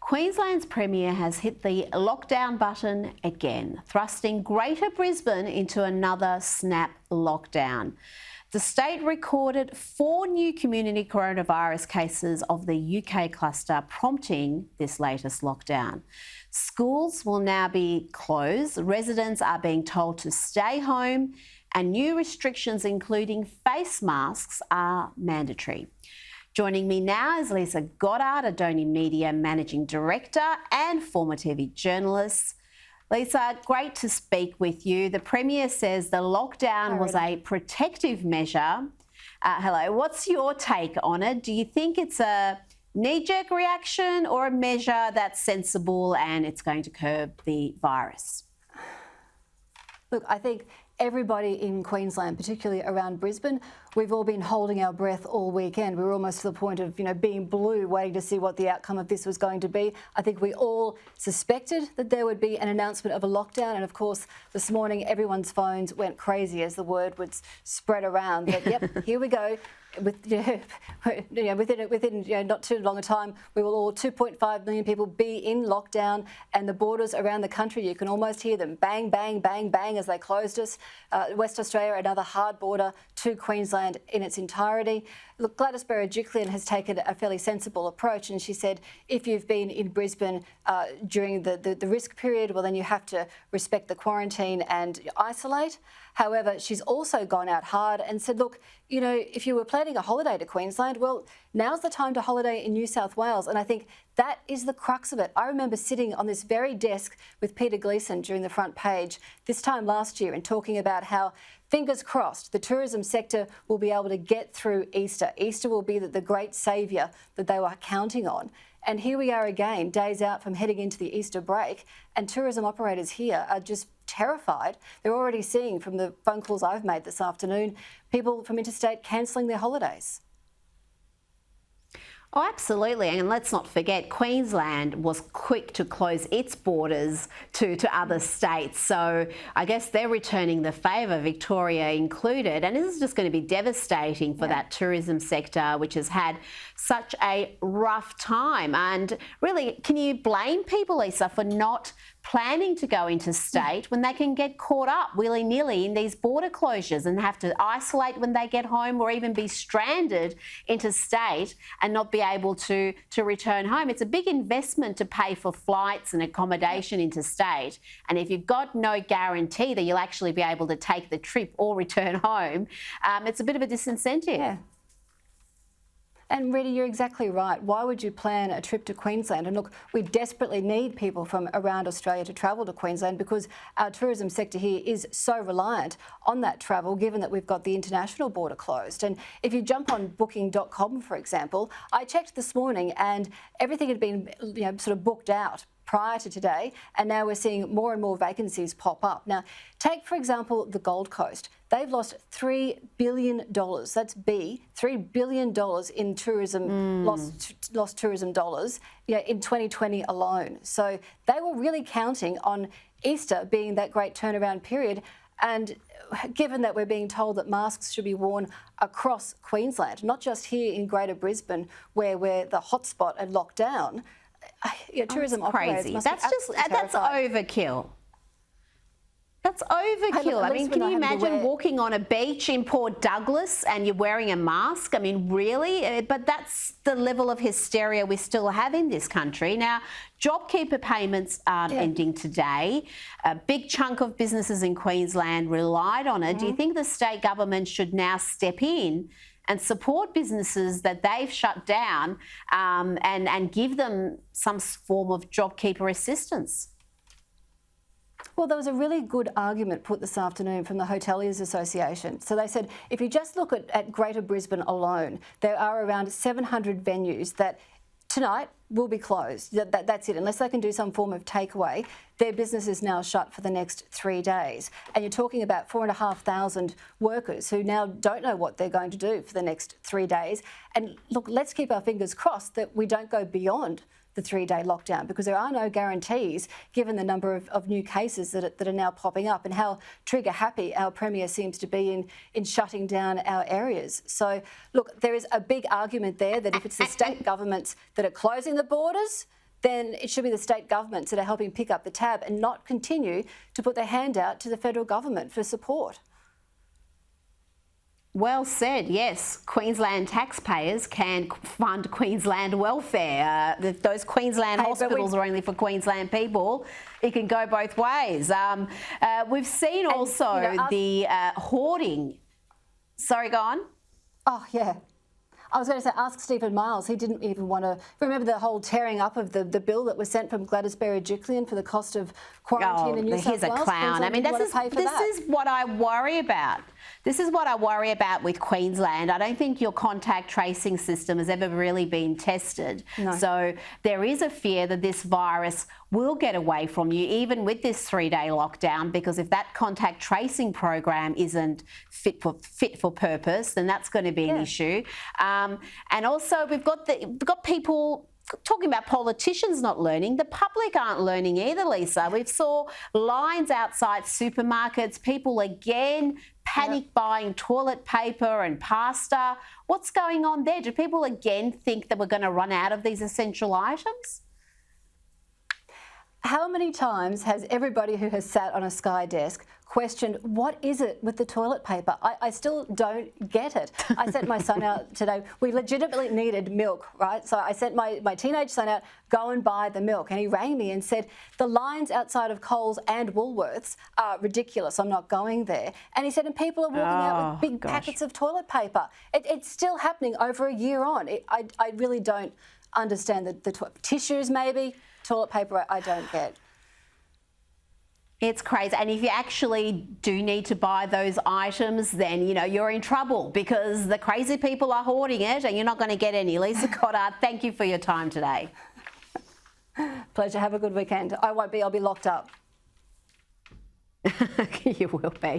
Queensland's Premier has hit the lockdown button again, thrusting Greater Brisbane into another snap lockdown. The state recorded 4 new community coronavirus cases of the UK cluster, prompting this latest lockdown. Schools will now be closed, residents are being told to stay home, and new restrictions, including face masks, are mandatory. Joining me now is Leisa Goddard, Adoni Media Managing Director and former TV journalist. Leisa, great to speak with you. The Premier says the lockdown was a protective measure. Hello, what's your take on it? Do you think it's a knee-jerk reaction or a measure that's sensible and it's going to curb the virus? Look, I think everybody in Queensland, particularly around Brisbane, we've all been holding our breath all weekend. We were almost to the point of, being blue, waiting to see what the outcome of this was going to be. I think we all suspected that there would be an announcement of a lockdown. And of course, this morning, everyone's phones went crazy as the word was spread around that, yep, here we go. Within not too long a time, we will all 2.5 million people be in lockdown, and the borders around the country, you can almost hear them bang, bang, bang, bang as they closed us. West Australia, another hard border to Queensland in its entirety. Look, Gladys Berejiklian has taken a fairly sensible approach, and she said if you've been in Brisbane during the risk period, well, then you have to respect the quarantine and isolate. However, she's also gone out hard and said, look, if you were planning a holiday to Queensland, well, now's the time to holiday in New South Wales. And I think that is the crux of it. I remember sitting on this very desk with Peter Gleeson during the front page this time last year and talking about how, fingers crossed, the tourism sector will be able to get through Easter. Easter will be the great saviour that they were counting on. And here we are again, days out from heading into the Easter break, and tourism operators here are just terrified. They're already seeing, from the phone calls I've made this afternoon, people from interstate cancelling their holidays. Oh, absolutely. And let's not forget, Queensland was quick to close its borders to other states. So I guess they're returning the favour, Victoria included. And this is just going to be devastating for that tourism sector, which has had such a rough time. And really, can you blame people, Leisa, for not planning to go interstate when they can get caught up willy-nilly in these border closures and have to isolate when they get home, or even be stranded interstate and not be able to return home? It's a big investment to pay for flights and accommodation interstate. And if you've got no guarantee that you'll actually be able to take the trip or return home, it's a bit of a disincentive. Yeah. And Rita, you're exactly right. Why would you plan a trip to Queensland? And look, we desperately need people from around Australia to travel to Queensland because our tourism sector here is so reliant on that travel, given that we've got the international border closed. And if you jump on booking.com, for example, I checked this morning and everything had been sort of booked out prior to today, and now we're seeing more and more vacancies pop up. Now, take, for example, the Gold Coast. They've lost $3 billion. That's $3 billion in tourism, lost tourism dollars in 2020 alone. So they were really counting on Easter being that great turnaround period. And given that we're being told that masks should be worn across Queensland, not just here in Greater Brisbane, where we're the hotspot and locked down, tourism operators must be that's overkill. That's overkill. I mean, can you imagine walking on a beach in Port Douglas and you're wearing a mask? I mean, really? But that's the level of hysteria we still have in this country. Now, JobKeeper payments aren't ending today. A big chunk of businesses in Queensland relied on it. Do you think the state government should now step in and support businesses that they've shut down and give them some form of JobKeeper assistance? Well, there was a really good argument put this afternoon from the Hoteliers Association. So they said, if you just look at Greater Brisbane alone, there are around 700 venues that tonight will be closed. That's it. Unless they can do some form of takeaway, their business is now shut for the next 3 days. And you're talking about 4,500 workers who now don't know what they're going to do for the next 3 days. And look, let's keep our fingers crossed that we don't go beyond the 3-day lockdown, because there are no guarantees given the number of new cases that are now popping up and how trigger happy our Premier seems to be in shutting down our areas. So, look, there is a big argument there that if it's the state governments that are closing the borders, then it should be the state governments that are helping pick up the tab and not continue to put their hand out to the federal government for support. Well said, yes. Queensland taxpayers can fund Queensland welfare. Those Queensland hospitals are only for Queensland people. It can go both ways. We've seen also the hoarding. Sorry, go on. Oh, yeah. I was going to say, ask Stephen Miles. He didn't even want to... Remember the whole tearing up of the bill that was sent from Gladys Berejiklian for the cost of quarantine in New South Wales? He's a clown. I mean, this is what I worry about. This is what I worry about with Queensland. I don't think your contact tracing system has ever really been tested. No. So there is a fear that this virus will get away from you, even with this 3-day lockdown, because if that contact tracing program isn't fit for purpose, then that's going to be an issue. And also we've got people talking about politicians not learning. The public aren't learning either, Leisa. We saw lines outside supermarkets, people again panic buying toilet paper and pasta. What's going on there? Do people again think that we're going to run out of these essential items? How many times has everybody who has sat on a Sky desk questioned, what is it with the toilet paper? I still don't get it. I sent my son out today. We legitimately needed milk, right? So I sent my teenage son out, go and buy the milk. And he rang me and said, the lines outside of Coles and Woolworths are ridiculous. I'm not going there. And he said, and people are walking out with big packets of toilet paper. It's still happening over a year on. I really don't understand the tissues maybe. Toilet paper, I don't get. It's crazy. And if you actually do need to buy those items, then, you know, you're in trouble because the crazy people are hoarding it and you're not going to get any. Leisa Goddard, thank you for your time today. Pleasure. Have a good weekend. I won't be. I'll be locked up. You will be.